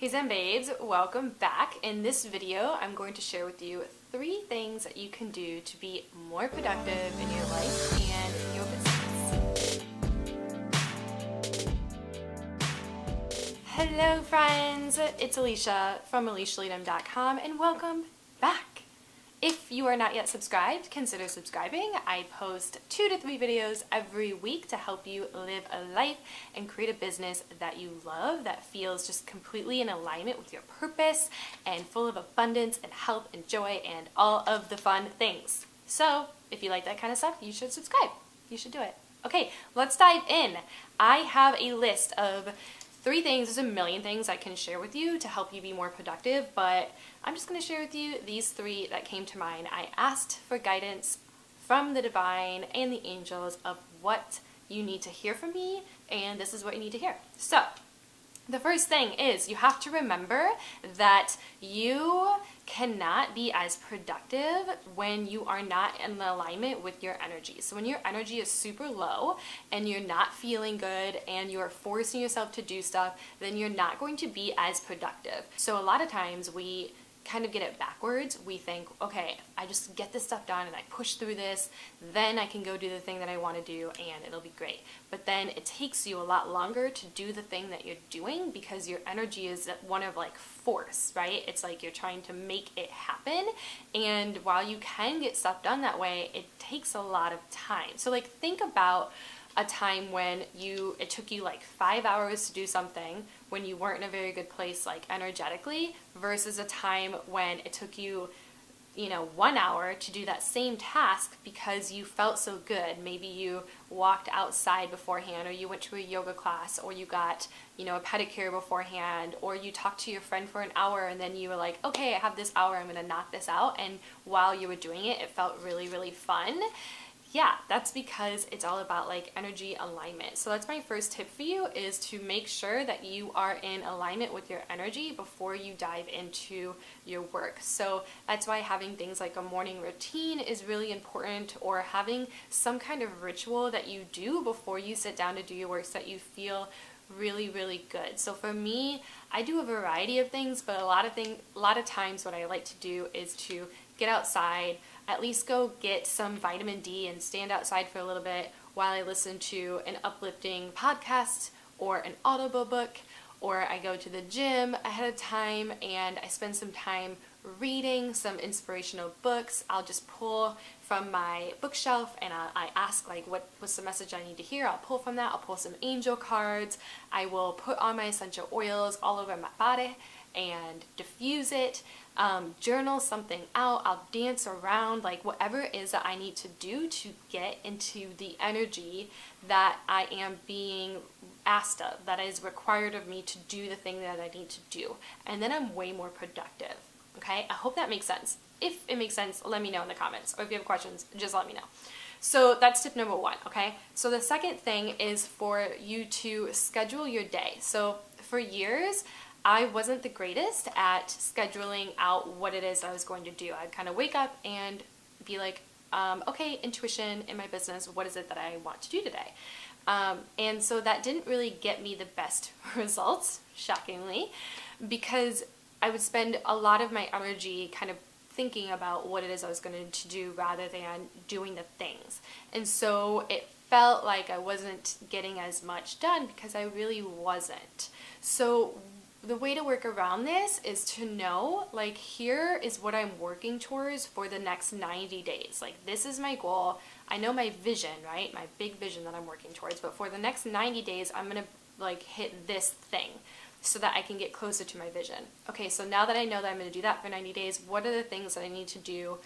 Hey Zen Babes, welcome back. In this video, I'm going to share with you 3 things that you can do to be more productive in your life and in your business. Hello friends, it's Alicia from AliciaLeadham.com and welcome back. If you are not yet subscribed, consider subscribing. I post 2 to 3 videos every week to help you live a life and create a business that you love, that feels just completely in alignment with your purpose and full of abundance and health and joy and all of the fun things. So if you like that kind of stuff, you should subscribe. You should do it. Okay, let's dive in. I have a list of 3 things. There's a million things I can share with you to help you be more productive, but I'm just going to share with you these 3 that came to mind. I asked for guidance from the divine and the angels of what you need to hear from me, and this is what you need to hear. So, the first thing is you have to remember that you cannot be as productive when you are not in alignment with your energy. So when your energy is super low and you're not feeling good and you're forcing yourself to do stuff, then you're not going to be as productive. So a lot of times we kind of get it backwards. We think, okay, I just get this stuff done and I push through this, then I can go do the thing that I want to do and it'll be great. But then it takes you a lot longer to do the thing that you're doing because your energy is one of like force, right? It's like you're trying to make it happen. And while you can get stuff done that way, it takes a lot of time. So like think about a time when it took you like 5 hours to do something when you weren't in a very good place like energetically versus a time when it took you 1 hour to do that same task because you felt so good. Maybe you walked outside beforehand, or you went to a yoga class, or you got a pedicure beforehand, or you talked to your friend for an hour and then you were like, okay, I have this hour, I'm gonna knock this out, and while you were doing it, it felt really, really fun. Yeah, that's because it's all about like energy alignment. So that's my first tip for you, is to make sure that you are in alignment with your energy before you dive into your work. So that's why having things like a morning routine is really important, or having some kind of ritual that you do before you sit down to do your work so that you feel really, really good. So for me, I do a variety of things, but a lot of times what I like to do is to get outside, at least go get some vitamin D and stand outside for a little bit while I listen to an uplifting podcast or an audible book, or I go to the gym ahead of time and I spend some time reading some inspirational books. I'll just pull from my bookshelf and I ask like what's the message I need to hear. I'll pull from that. I'll pull some angel cards. I will put on my essential oils all over my body and diffuse it. Journal something out. I'll dance around, like whatever it is that I need to do to get into the energy that I am being asked of, that is required of me to do the thing that I need to do. And then I'm way more productive. Okay, I hope that makes sense. If it makes sense, let me know in the comments. Or if you have questions, just let me know. So that's tip number 1, okay? So the second thing is for you to schedule your day. So for years, I wasn't the greatest at scheduling out what it is I was going to do. I'd kind of wake up and be like, okay, intuition in my business, what is it that I want to do today? And so that didn't really get me the best results, shockingly, because I would spend a lot of my energy kind of thinking about what it is I was going to do rather than doing the things. And so it felt like I wasn't getting as much done because I really wasn't. So the way to work around this is to know, like, here is what I'm working towards for the next 90 days. Like, this is my goal. I know my vision, right? My big vision that I'm working towards. But for the next 90 days, I'm going to, like, hit this thing so that I can get closer to my vision. Okay, so now that I know that I'm going to do that for 90 days, what are the things that I need to do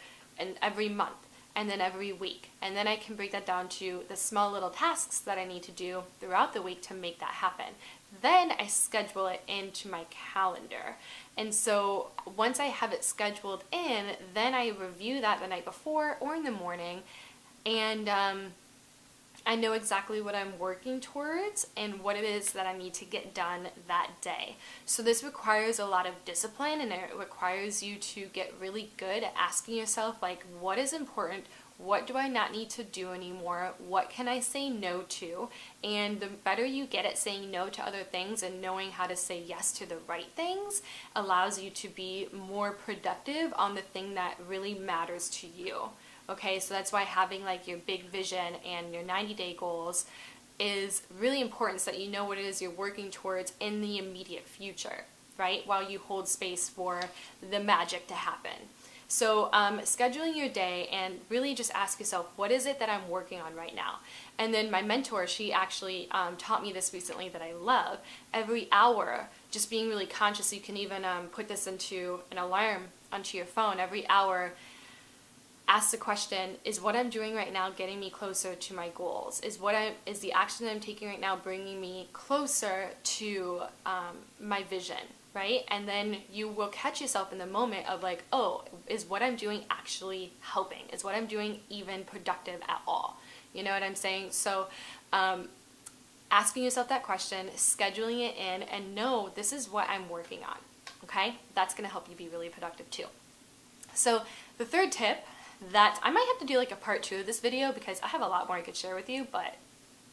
every month? And then every week. And then I can break that down to the small little tasks that I need to do throughout the week to make that happen. Then I schedule it into my calendar. And so once I have it scheduled in, then I review that the night before or in the morning, and I know exactly what I'm working towards and what it is that I need to get done that day. So this requires a lot of discipline, and it requires you to get really good at asking yourself, like, what is important? what do I not need to do anymore? What can I say no to? And the better you get at saying no to other things and knowing how to say yes to the right things allows you to be more productive on the thing that really matters to you. Okay, so that's why having like your big vision and your 90-day goals is really important, so that you know what it is you're working towards in the immediate future, right? While you hold space for the magic to happen. So scheduling your day and really just ask yourself, what is it that I'm working on right now? And then my mentor, she actually taught me this recently that I love. Every hour, just being really conscious, you can even put this into an alarm onto your phone. Every hour, ask the question, is what I'm doing right now getting me closer to my goals? Is the action that I'm taking right now bringing me closer to my vision, right? And then you will catch yourself in the moment of like, oh, is what I'm doing actually helping? Is what I'm doing even productive at all? You know what I'm saying? So asking yourself that question, scheduling it in, and know this is what I'm working on, okay? That's gonna help you be really productive too. So the third tip that I might have to do like a part 2 of this video because I have a lot more I could share with you, but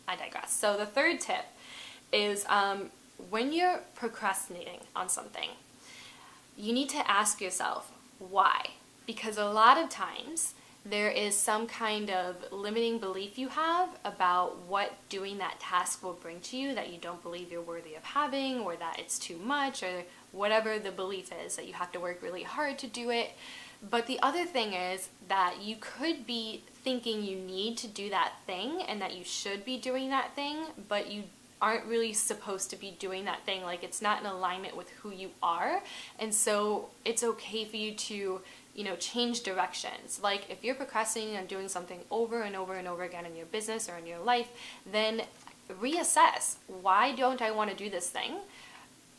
I digress. So the third tip is when you're procrastinating on something, you need to ask yourself why. Because a lot of times there is some kind of limiting belief you have about what doing that task will bring to you that you don't believe you're worthy of having, or that it's too much, or whatever the belief is, that you have to work really hard to do it. But the other thing is that you could be thinking you need to do that thing and that you should be doing that thing, but you aren't really supposed to be doing that thing. Like, it's not in alignment with who you are. And so it's okay for you to, change directions. Like, if you're procrastinating on doing something over and over and over again in your business or in your life, then reassess. Why don't I want to do this thing?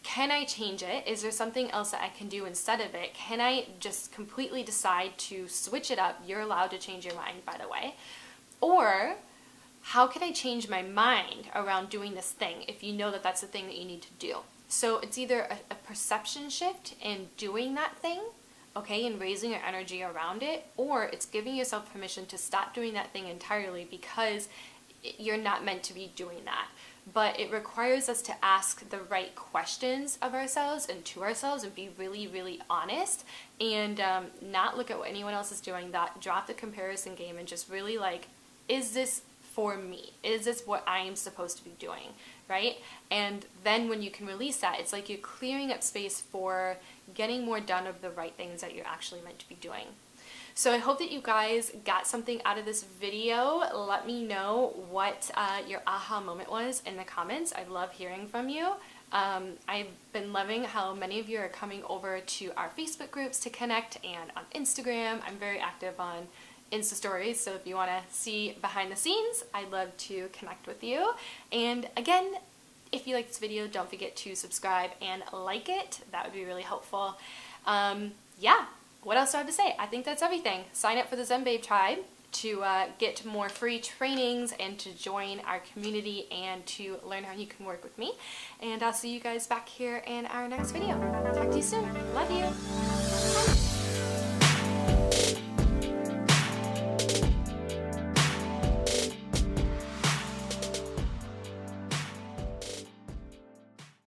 Can I change it? Is there something else that I can do instead of it? Can I just completely decide to switch it up? You're allowed to change your mind, by the way. Or how can I change my mind around doing this thing if you know that that's the thing that you need to do? So it's either a perception shift in doing that thing, okay, and raising your energy around it, or it's giving yourself permission to stop doing that thing entirely because you're not meant to be doing that. But it requires us to ask the right questions of ourselves and to ourselves and be really, really honest, and not look at what anyone else is doing. That drop the comparison game and just really like, is this for me? Is this what I am supposed to be doing, right? And then when you can release that, it's like you're clearing up space for getting more done of the right things that you're actually meant to be doing. So I hope that you guys got something out of this video. Let me know what your aha moment was in the comments. I love hearing from you. I've been loving how many of you are coming over to our Facebook groups to connect, and on Instagram. I'm very active on Insta stories, so if you want to see behind the scenes, I'd love to connect with you. And again, if you like this video, don't forget to subscribe and like it. That would be really helpful. Yeah. What else do I have to say? I think that's everything. Sign up for the Zen Babe Tribe to get more free trainings and to join our community and to learn how you can work with me. And I'll see you guys back here in our next video. Talk to you soon. Love you.